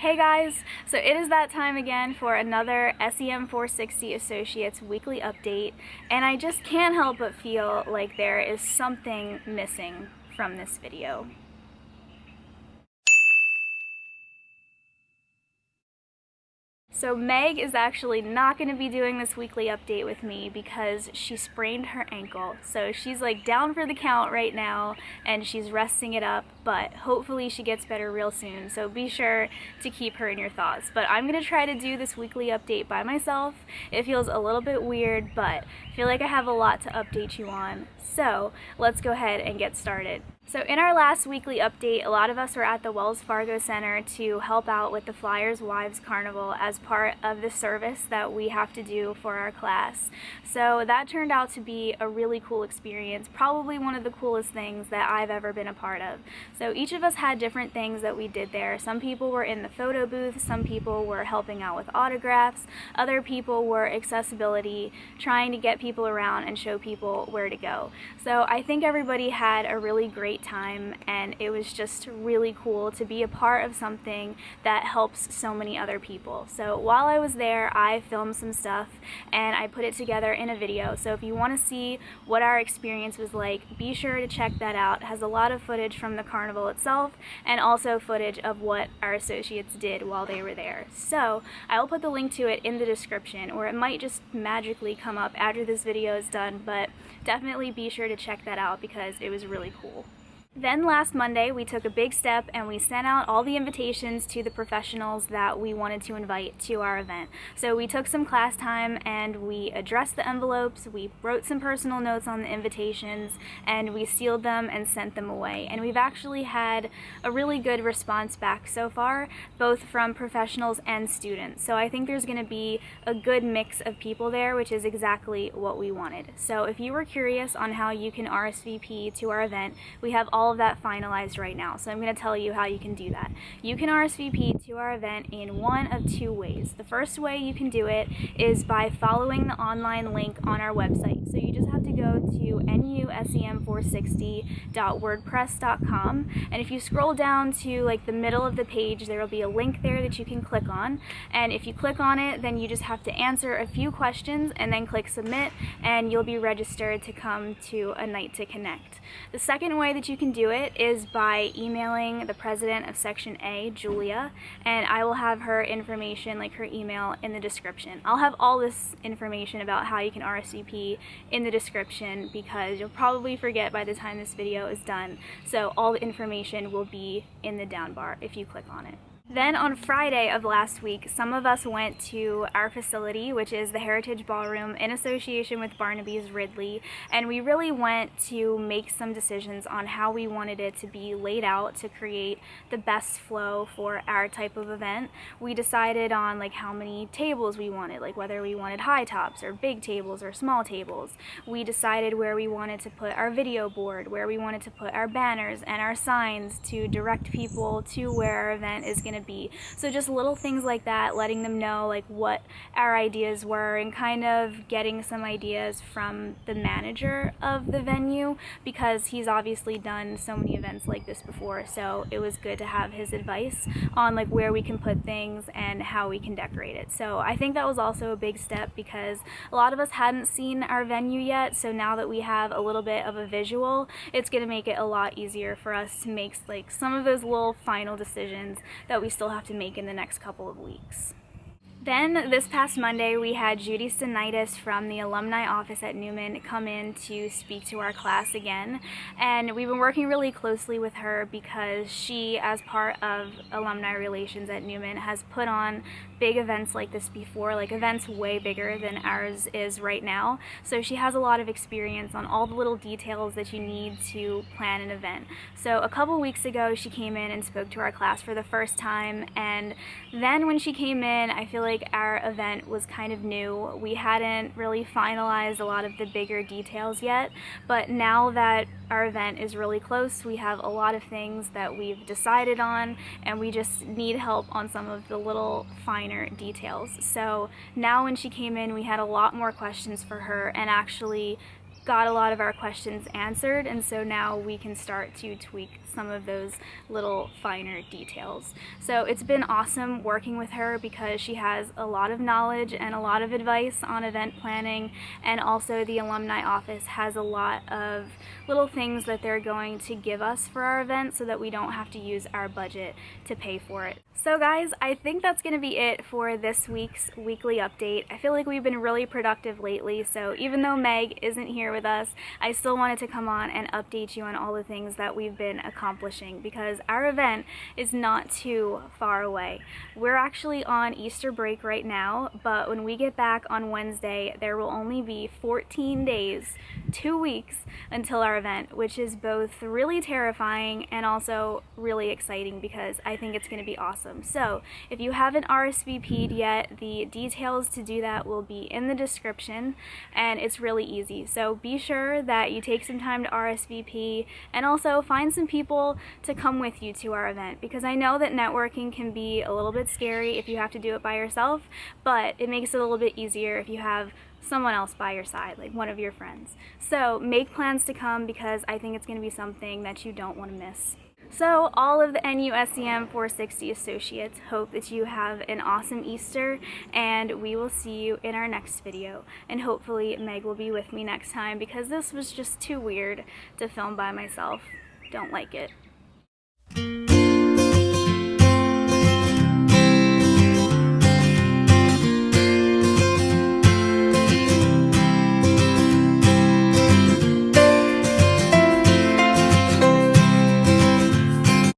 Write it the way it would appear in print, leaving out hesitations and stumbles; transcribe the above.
Hey guys, so it is that time again for another SEM 460 Associates weekly update, and I just can't help but feel like there is something missing from this video. So Meg is actually not going to be doing this weekly update with me because she sprained her ankle. So she's like down for the count right now and she's resting it up, but hopefully she gets better real soon. So be sure to keep her in your thoughts. But I'm going to try to do this weekly update by myself. It feels a little bit weird, but I feel like I have a lot to update you on. So let's go ahead and get started. So in our last weekly update, a lot of us were at the Wells Fargo Center to help out with the Flyers Wives Carnival as part of the service that we have to do for our class. So that turned out to be a really cool experience, probably one of the coolest things that I've ever been a part of. So each of us had different things that we did there. Some people were in the photo booth, some people were helping out with autographs, other people were accessibility, trying to get people around and show people where to go. So I think everybody had a really great time, and it was just really cool to be a part of something that helps so many other people. So while I was there, I filmed some stuff and I put it together in a video. So if you want to see what our experience was like, be sure to check that out. It has a lot of footage from the carnival itself and also footage of what our associates did while they were there. So I will put the link to it in the description, or it might just magically come up after this video is done, but definitely be sure to check that out because it was really cool. Then last Monday, we took a big step and we sent out all the invitations to the professionals that we wanted to invite to our event. So we took some class time and we addressed the envelopes, we wrote some personal notes on the invitations, and we sealed them and sent them away. And we've actually had a really good response back so far, both from professionals and students. So I think there's going to be a good mix of people there, which is exactly what we wanted. So if you were curious on how you can RSVP to our event, we have all of that finalized right now. So I'm going to tell you how you can do that. You can RSVP to our event in one of two ways. The first way you can do it is by following the online link on our website. So you just have to go to nusem460.wordpress.com, and if you scroll down to like the middle of the page, there will be a link there that you can click on, and if you click on it, then you just have to answer a few questions and then click submit, and you'll be registered to come to a night to connect. The second way that you can do it is by emailing the president of Section A, Julia, and I will have her information, like her email, in the description. I'll have all this information about how you can RSVP in the description because you'll probably forget by the time this video is done. So all the information will be in the down bar if you click on it. Then on Friday of last week, some of us went to our facility, which is the Heritage Ballroom in association with Barnaby's Ridley, and we really went to make some decisions on how we wanted it to be laid out to create the best flow for our type of event. We decided on like how many tables we wanted, like whether we wanted high tops or big tables or small tables. We decided where we wanted to put our video board, where we wanted to put our banners and our signs to direct people to where our event is going to be. So just little things like that, letting them know like what our ideas were and kind of getting some ideas from the manager of the venue because he's obviously done so many events like this before, so it was good to have his advice on like where we can put things and how we can decorate it. So I think that was also a big step because a lot of us hadn't seen our venue yet, so now that we have a little bit of a visual, it's going to make it a lot easier for us to make like some of those little final decisions that we still have to make in the next couple of weeks. Then this past Monday, we had Judy Stenitis from the alumni office at Newman come in to speak to our class again, and we've been working really closely with her because she, as part of alumni relations at Newman, has put on big events like this before, like events way bigger than ours is right now. So she has a lot of experience on all the little details that you need to plan an event. So a couple weeks ago, she came in and spoke to our class for the first time, and then when she came in, I feel like our event was kind of new. We hadn't really finalized a lot of the bigger details yet, but now that our event is really close, we have a lot of things that we've decided on, and we just need help on some of the little finer details. So now when she came in, we had a lot more questions for her, and actually got a lot of our questions answered, and so now we can start to tweak some of those little finer details. So it's been awesome working with her because she has a lot of knowledge and a lot of advice on event planning, and also the alumni office has a lot of little things that they're going to give us for our event so that we don't have to use our budget to pay for it. So guys, I think that's going to be it for this week's weekly update. I feel like we've been really productive lately, so even though Meg isn't here with us, I still wanted to come on and update you on all the things that we've been accomplishing because our event is not too far away. We're actually on Easter break right now, but when we get back on Wednesday, there will only be 14 days, 2 weeks, until our event, which is both really terrifying and also really exciting because I think it's going to be awesome. So if you haven't RSVP'd yet, the details to do that will be in the description, and it's really easy. So be sure that you take some time to RSVP and also find some people to come with you to our event, because I know that networking can be a little bit scary if you have to do it by yourself, but it makes it a little bit easier if you have someone else by your side, like one of your friends. So make plans to come because I think it's going to be something that you don't want to miss. So all of the NUSEM 460 associates hope that you have an awesome Easter, and we will see you in our next video. And hopefully Meg will be with me next time because this was just too weird to film by myself. Don't like it.